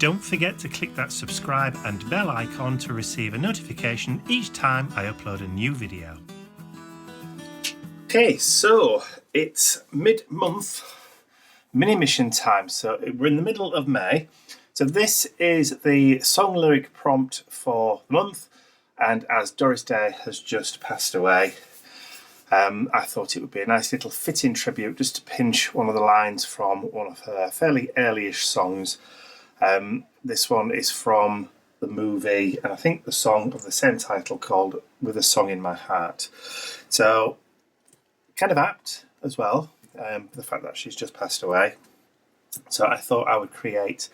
Don't forget to click that subscribe and bell icon to receive a notification each time I upload a new video. Okay, so it's mid-month mini mission time, so we're in the middle of May. So this is the song lyric prompt for the month, and as Doris Day has just passed away, I thought it would be a nice little fitting tribute just to pinch one of the lines from one of her fairly early-ish songs. This one is from the movie, and I think the song of the same title, called With a Song in My Heart. So kind of apt as well, the fact that she's just passed away. So I thought I would create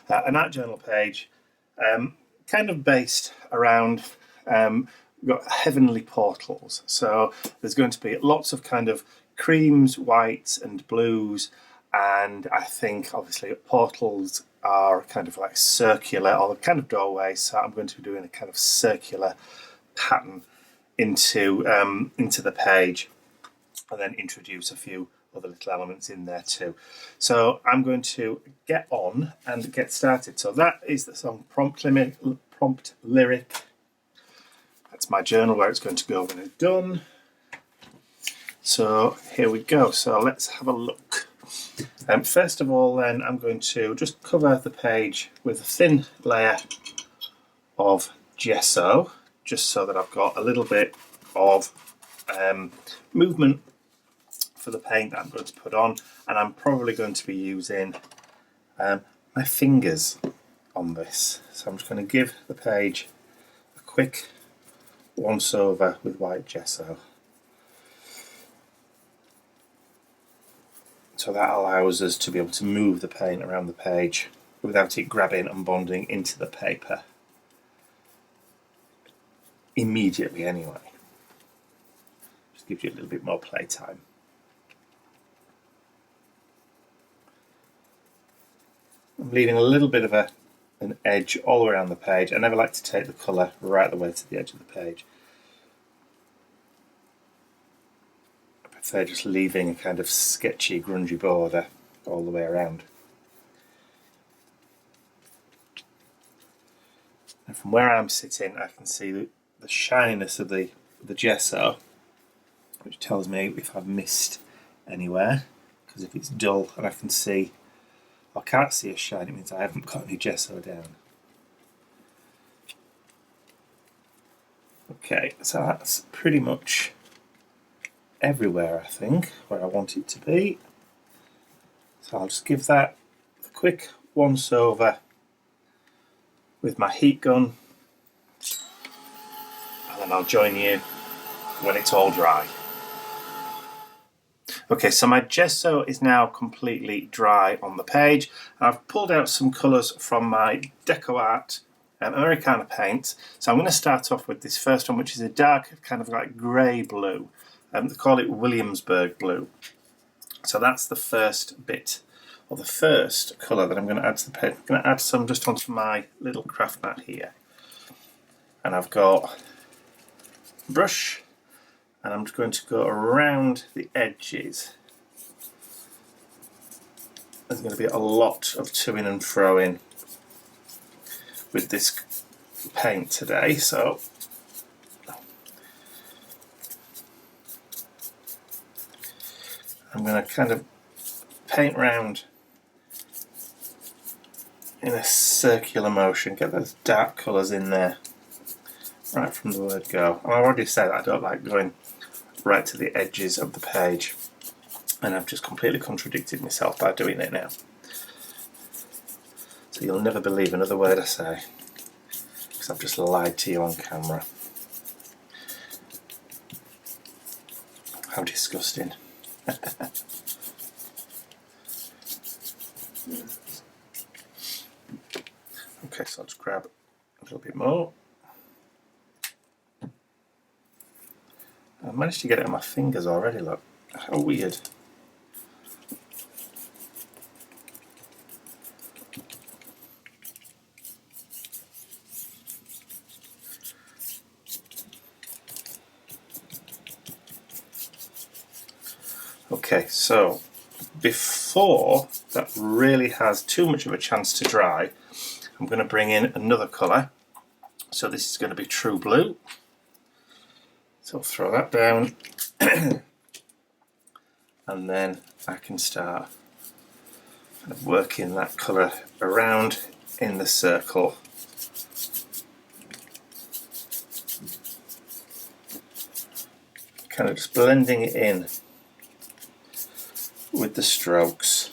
an art journal page kind of based around we've got heavenly portals. So there's going to be lots of kind of creams, whites and blues, and I think obviously portals are kind of like circular or kind of doorways, so I'm going to be doing a kind of circular pattern into the page, and then introduce a few other little elements in there too. So I'm going to get on and get started. So that is the song prompt lyric. That's my journal where it's going to go when it's done. So here we go. So let's have a look. First of all, then, I'm going to just cover the page with a thin layer of gesso, just so that I've got a little bit of movement for the paint that I'm going to put on, and I'm probably going to be using my fingers on this. So I'm just going to give the page a quick once over with white gesso. So that allows us to be able to move the paint around the page without it grabbing and bonding into the paper immediately anyway. Just gives you a little bit more playtime. I'm leaving a little bit of an edge all around the page. I never like to take the colour right the way to the edge of the page. I prefer just leaving a kind of sketchy, grungy border all the way around. And from where I'm sitting, I can see the shininess of the gesso, which tells me if I've missed anywhere, because if it's dull and I can't see a shine, it means I haven't got any gesso down. Okay, so that's pretty much everywhere, I think, where I want it to be. So I'll just give that a quick once over with my heat gun, and then I'll join you when it's all dry. Okay, so my gesso is now completely dry on the page. I've pulled out some colours from my Deco Art Americana paint. So I'm going to start off with this first one, which is a dark kind of like grey blue. They call it Williamsburg blue. So that's the first bit, or the first colour that I'm going to add to the page. I'm going to add some just onto my little craft mat here. And I've got a brush, and I'm just going to go around the edges. There's going to be a lot of to-ing and fro-ing with this paint today, so I'm going to kind of paint round in a circular motion, get those dark colours in there right from the word go. And I already said I don't like going right to the edges of the page, and I've just completely contradicted myself by doing it now. So you'll never believe another word I say, because I've just lied to you on camera. How disgusting. Okay, so I'll just grab a little bit more. I managed to get it on my fingers already, look. How weird. Okay, so before that really has too much of a chance to dry, I'm going to bring in another colour. So this is going to be True Blue. So I'll throw that down. And then I can start kind of working that colour around in the circle. Kind of just blending it in with the strokes.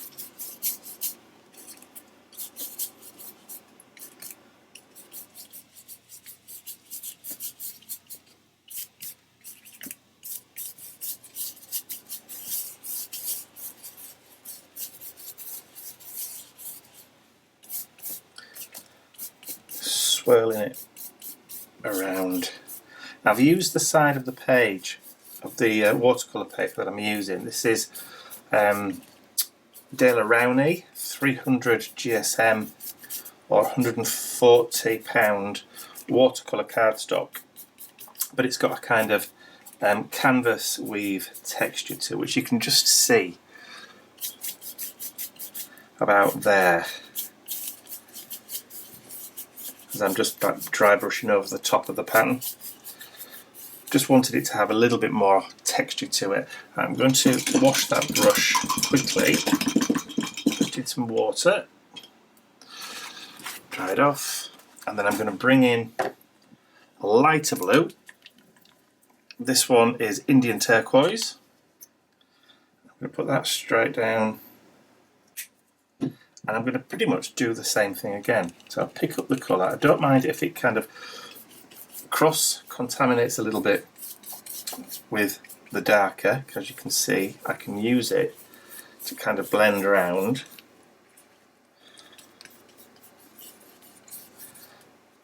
Swirling it around. Now, I've used the side of the page of the watercolour paper that I'm using. This is De La Rowney 300 GSM or £140 watercolour cardstock, but it's got a kind of canvas weave texture to it, which you can just see about there, as I'm just dry brushing over the top of the pattern. Just wanted it to have a little bit more texture to it. I'm going to wash that brush quickly, put in some water, dry it off, and then I'm going to bring in a lighter blue. This one is Indian Turquoise. I'm going to put that straight down, and I'm going to pretty much do the same thing again. So I'll pick up the colour. I don't mind if it kind of cross-contaminates a little bit with the darker, because you can see I can use it to kind of blend around.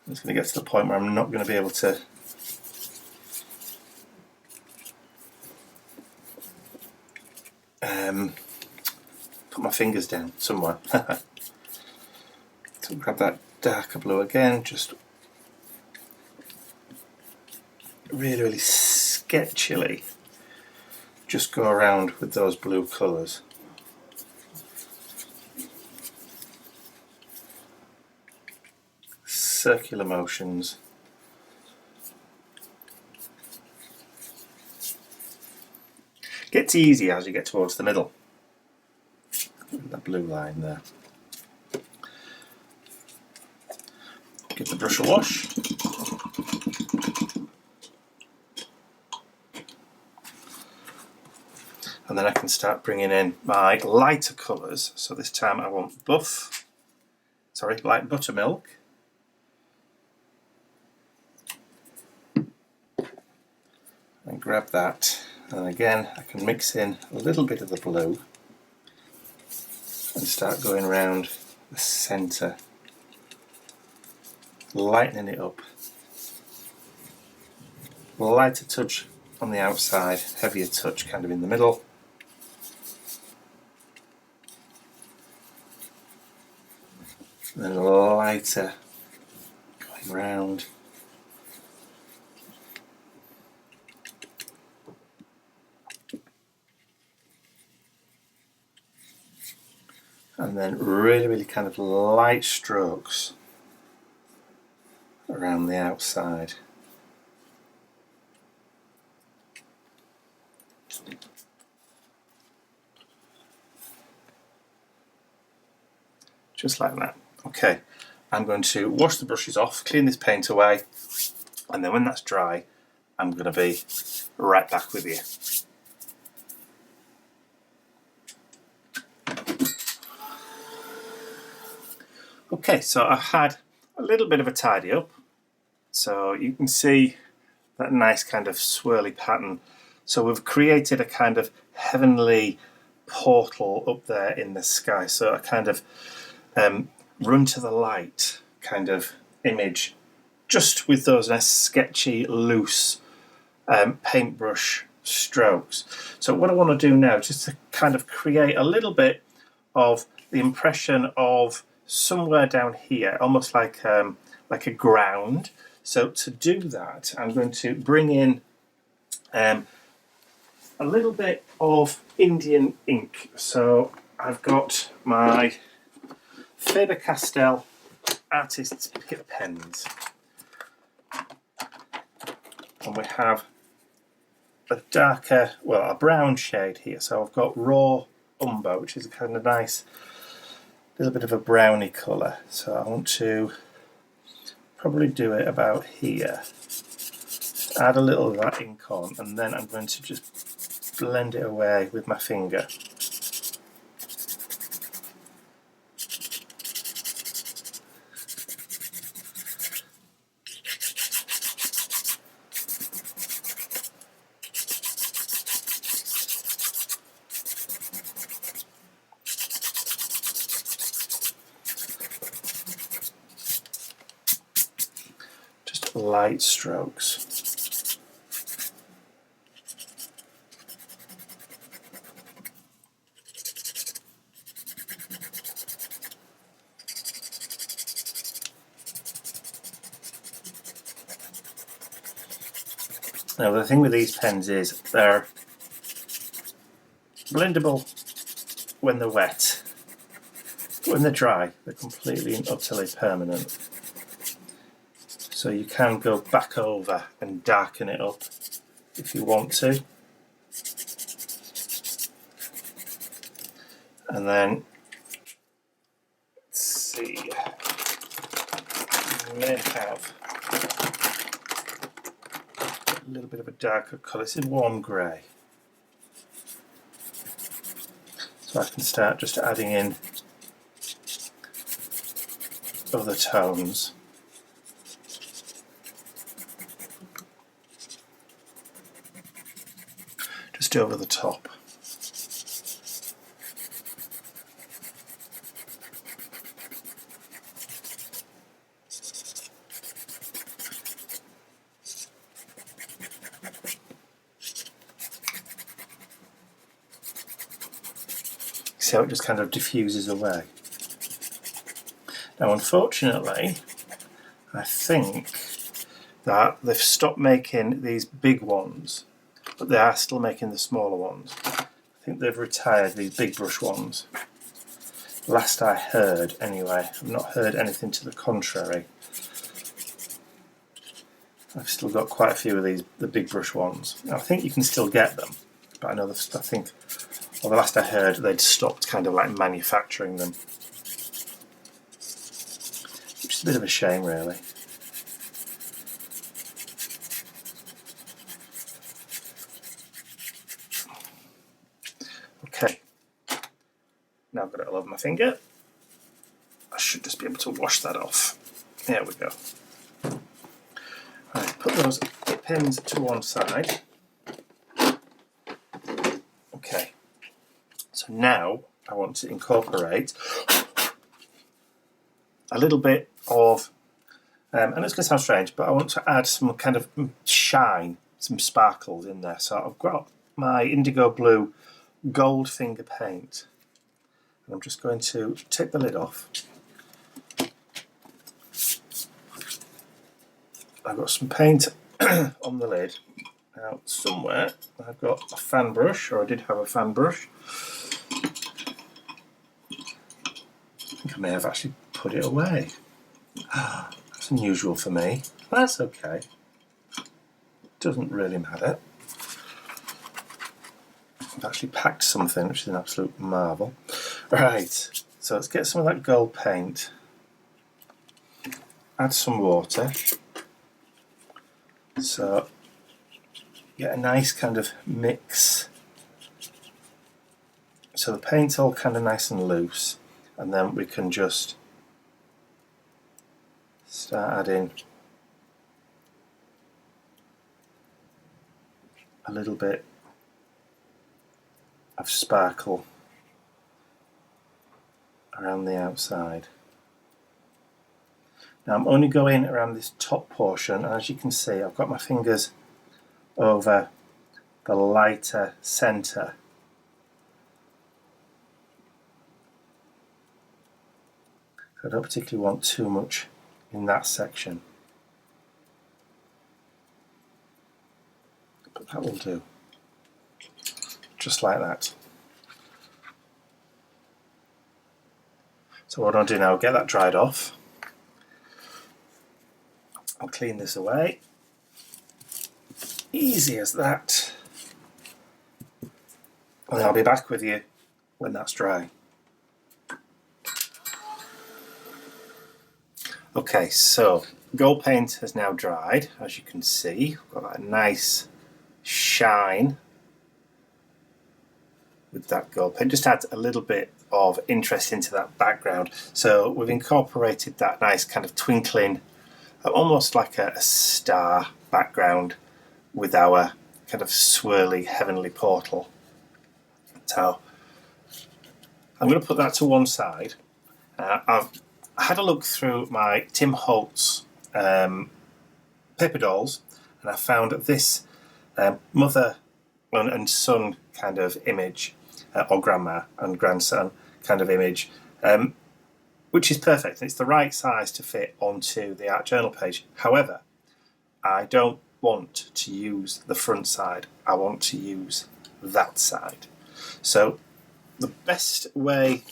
It's going to get to the point where I'm not going to be able to put my fingers down somewhere. So grab that darker blue again, just really sketchily just go around with those blue colours. Circular motions. Gets easier as you get towards the middle. That blue line there. Give the brush a wash. And then I can start bringing in my lighter colours. So this time I want light buttermilk. And grab that. And again, I can mix in a little bit of the blue and start going around the centre, lightening it up. Lighter touch on the outside, heavier touch kind of in the middle. And then lighter going round. And then really kind of light strokes around the outside. Just like that. Okay, I'm going to wash the brushes off, clean this paint away, and then when that's dry, I'm going to be right back with you. Okay, so I've had a little bit of a tidy up. So you can see that nice kind of swirly pattern. So we've created a kind of heavenly portal up there in the sky. So a kind of run to the light kind of image, just with those nice sketchy, loose paintbrush strokes. So what I want to do now is just to kind of create a little bit of the impression of somewhere down here, almost like a ground. So to do that, I'm going to bring in a little bit of Indian ink. So I've got my Faber-Castell artist's pick pens. And we have a darker, well, a brown shade here. So I've got raw umber, which is a kind of nice little bit of a browny colour. So I want to probably do it about here. Add a little of that ink on, and then I'm going to just blend it away with my finger. Light strokes. Now the thing with these pens is they're blendable when they're wet, but when they're dry they're completely and utterly permanent. So you can go back over and darken it up if you want to. And then, let's see, you may have a little bit of a darker colour. It's in warm grey. So I can start just adding in other tones. Just over the top. See how it just kind of diffuses away. Now unfortunately, I think that they've stopped making these big ones, but they are still making the smaller ones. I think they've retired these big brush ones. Last I heard, anyway. I've not heard anything to the contrary. I've still got quite a few of these, the big brush ones. Now, I think you can still get them, but I know I think, well, the last I heard, they'd stopped kind of like manufacturing them, which is a bit of a shame, really. Okay, now I've got it all over my finger. I should just be able to wash that off. There we go. Right, put those pins to one side. Okay, so now I want to incorporate a little bit of, and it's going to sound strange, but I want to add some kind of shine, some sparkles in there. So I've got my indigo blue gold finger paint, and I'm just going to take the lid off. I've got some paint on the lid. Now somewhere I've got a fan brush, or I did have a fan brush. I think I may have actually put it away. That's unusual for me. That's okay. Doesn't really matter. I've actually packed something which is an absolute marvel. Right, so let's get some of that gold paint. Add some water. So get a nice kind of mix. So the paint's all kind of nice and loose, and then we can just start adding a little bit of sparkle around the outside. Now I'm only going around this top portion, and as you can see I've got my fingers over the lighter centre. I don't particularly want too much in that section, but that will do. Just like that. So what I'll do now, get that dried off, I'll clean this away. Easy as that. And I'll be back with you when that's dry. Okay, so gold paint has now dried, as you can see. We've got that nice shine with that gold paint. Just adds a little bit of interest into that background. So we've incorporated that nice kind of twinkling, almost like a star background with our kind of swirly heavenly portal. So I'm going to put that to one side. I've had a look through my Tim Holtz paper dolls, and I found this mother and son kind of image, or grandma and grandson kind of image, which is perfect. It's the right size to fit onto the art journal page. However, I don't want to use the front side. I want to use that side. So the best way,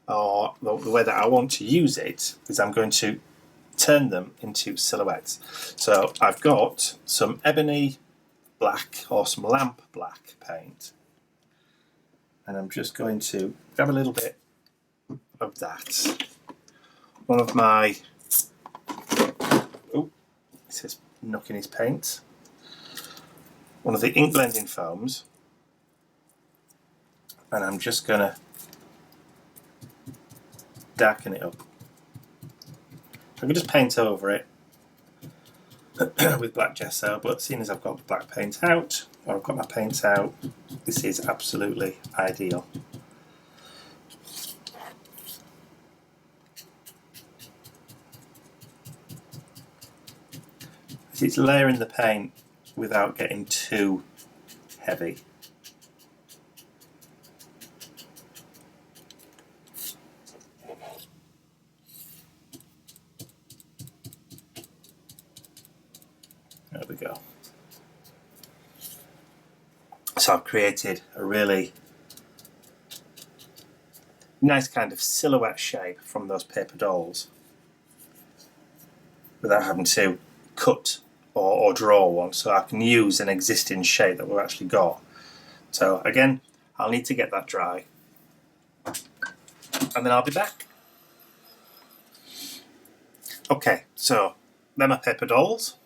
or the way that I want to use it, is I'm going to turn them into silhouettes. So I've got some ebony black or some lamp black paint, and I'm just going to grab a little bit of that. One of my, oh, this is knocking his paint. One of the ink blending foams, and I'm just going to darken it up. I can just paint over it with black gesso, but seeing as I've got the black paint out, or I've got my paint out, this is absolutely ideal. It's layering the paint without getting too heavy. There we go. So I've created a really nice kind of silhouette shape from those paper dolls without having to cut or draw one, so I can use an existing shape that we've actually got. So again, I'll need to get that dry, and then I'll be back. Okay, so they're my paper dolls.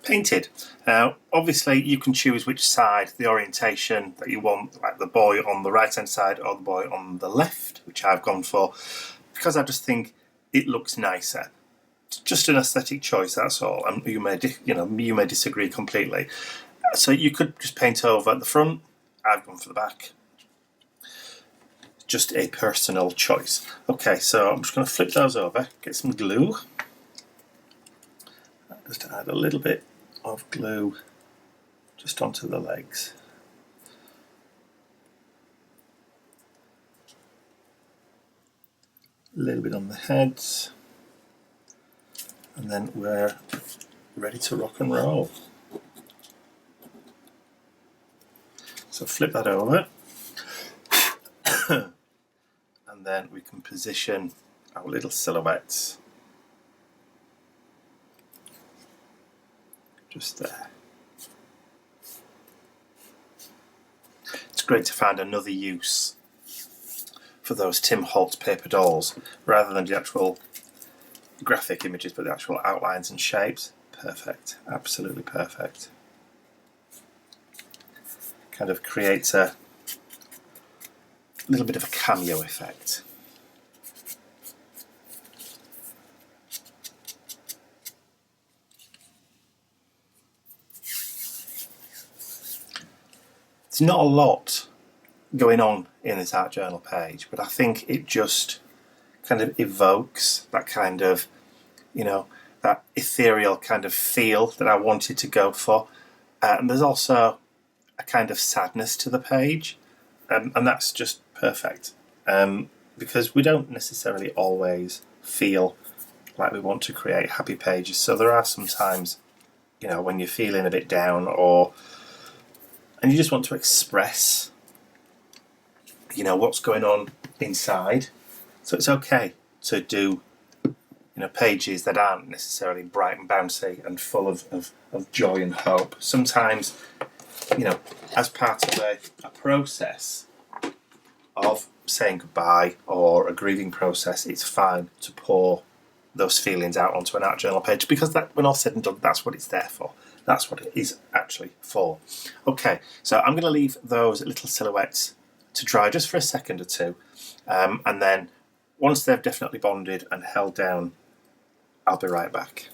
Painted. Now, obviously, you can choose which side, the orientation that you want, like the boy on the right hand side or the boy on the left, which I've gone for, because I just think it looks nicer. It's just an aesthetic choice, that's all. And you may disagree completely. So you could just paint over the front. I've gone for the back. Just a personal choice. Okay, so I'm just going to flip those over, get some glue. Just add a little bit of glue just onto the legs. A little bit on the heads, and then we're ready to rock and roll. So flip that over, and then we can position our little silhouettes just there. It's great to find another use for those Tim Holtz paper dolls, rather than the actual graphic images, but the actual outlines and shapes. Perfect, absolutely perfect. Kind of creates a little bit of a cameo effect. There's not a lot going on in this art journal page, but I think it just kind of evokes that kind of, that ethereal kind of feel that I wanted to go for. And there's also a kind of sadness to the page, and that's just perfect, because we don't necessarily always feel like we want to create happy pages. So there are some times, when you're feeling a bit down, and you just want to express, what's going on inside. So it's okay to do pages that aren't necessarily bright and bouncy and full of joy and hope. Sometimes, as part of a process of saying goodbye or a grieving process, it's fine to pour those feelings out onto an art journal page, because that, when all said and done, that's what it's there for. That's what it is actually for. Okay, so I'm going to leave those little silhouettes to dry just for a second or two, and then once they've definitely bonded and held down, I'll be right back.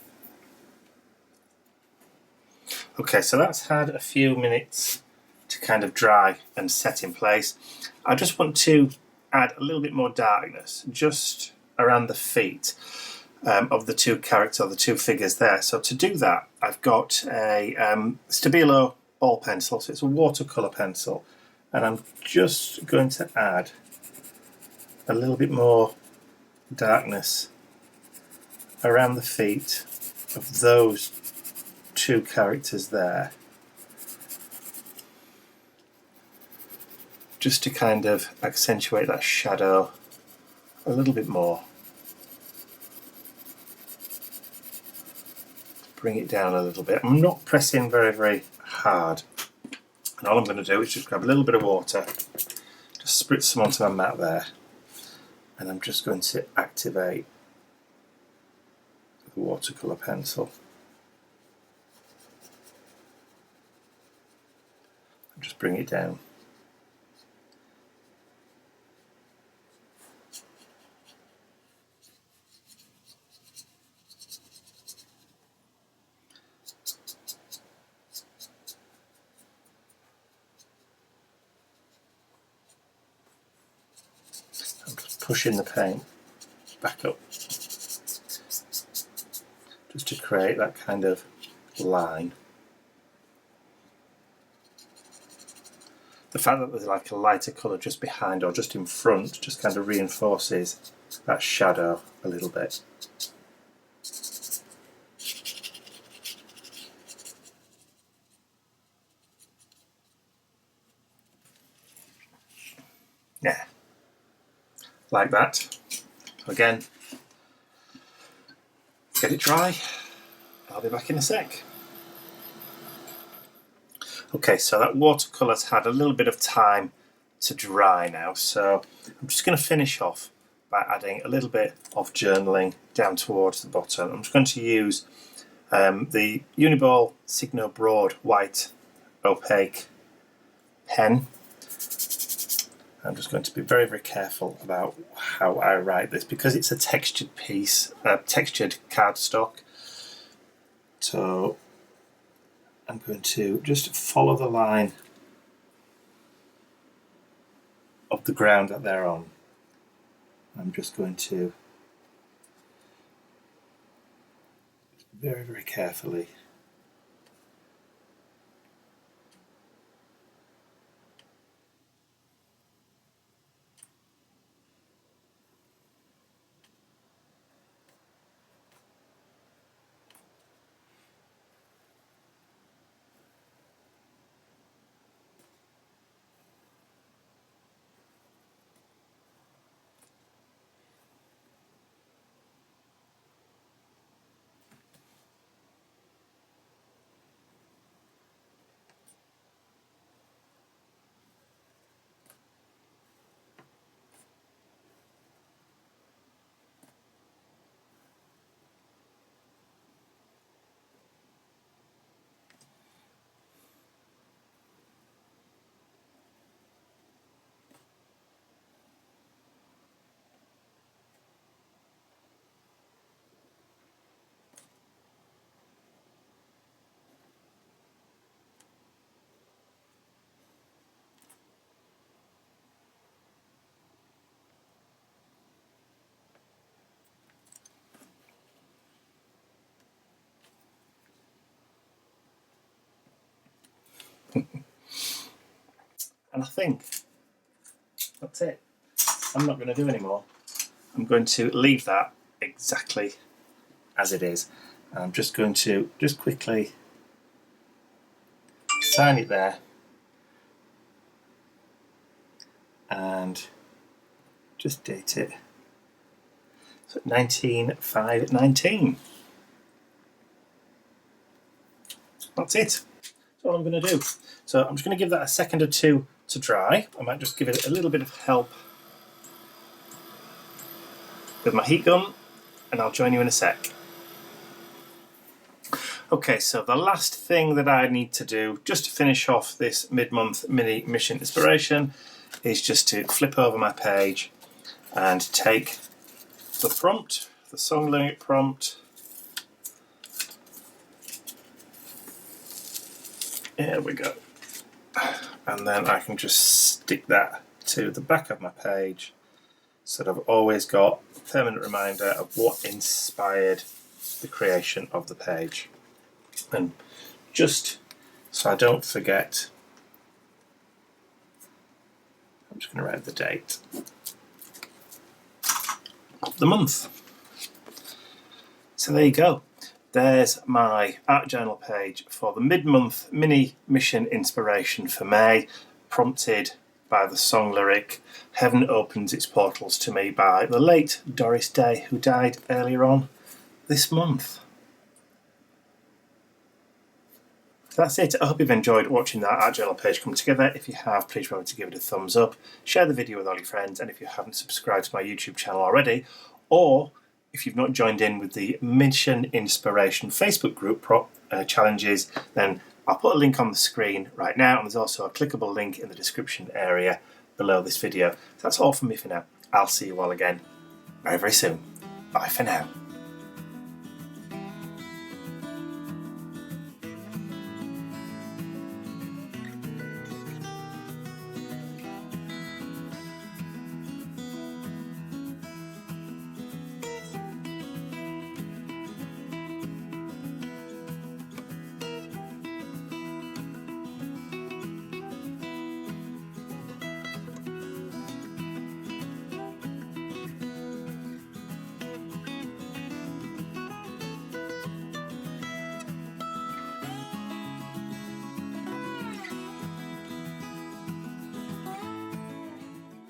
Okay, so that's had a few minutes to kind of dry and set in place. I just want to add a little bit more darkness just around the feet of the two characters, the two figures there. So to do that, I've got a Stabilo ball pencil, so it's a watercolour pencil, and I'm just going to add a little bit more darkness around the feet of those two characters there, just to kind of accentuate that shadow a little bit more. Bring it down a little bit. I'm not pressing very, very hard. And all I'm going to do is just grab a little bit of water, just spritz some onto my mat there, and I'm just going to activate the watercolour pencil. Just bring it down. I'm just pushing the paint back up just to create that kind of line. The fact that there's like a lighter colour just behind or just in front just kind of reinforces that shadow a little bit. Yeah, like that. So again, get it dry. I'll be back in a sec. Okay, so that watercolour's had a little bit of time to dry now, so I'm just going to finish off by adding a little bit of journaling down towards the bottom. I'm just going to use the Uniball Signo Broad White Opaque pen. I'm just going to be very, very careful about how I write this, because it's a textured piece, textured cardstock. So I'm going to just follow the line of the ground that they're on. I'm just going to very, very carefully and I think that's it. I'm not going to do any more. I'm going to leave that exactly as it is. I'm just going to just quickly sign it there and just date it. So 19,519. That's it. That's all I'm going to do. So I'm just going to give that a second or two to dry. I might just give it a little bit of help with my heat gun, and I'll join you in a sec. Okay, so the last thing that I need to do just to finish off this mid-month mini mission inspiration is just to flip over my page and take the prompt, the song lyric prompt. There we go. And then I can just stick that to the back of my page so that I've always got a permanent reminder of what inspired the creation of the page. And just so I don't forget, I'm just going to write the date of the month. So there you go. There's my art journal page for the mid-month mini mission inspiration for May, prompted by the song lyric "Heaven Opens Its Portals to Me" by the late Doris Day, who died earlier on this month. That's it. I hope you've enjoyed watching that art journal page come together. If you have, please remember to give it a thumbs up, share the video with all your friends, and if you haven't subscribed to my YouTube channel already, or if you've not joined in with the Mission Inspiration Facebook group challenges, then I'll put a link on the screen right now, and there's also a clickable link in the description area below this video. So that's all from me for now. I'll see you all again very, very soon. Bye for now.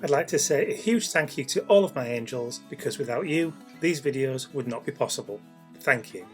I'd like to say a huge thank you to all of my angels, because without you, these videos would not be possible. Thank you.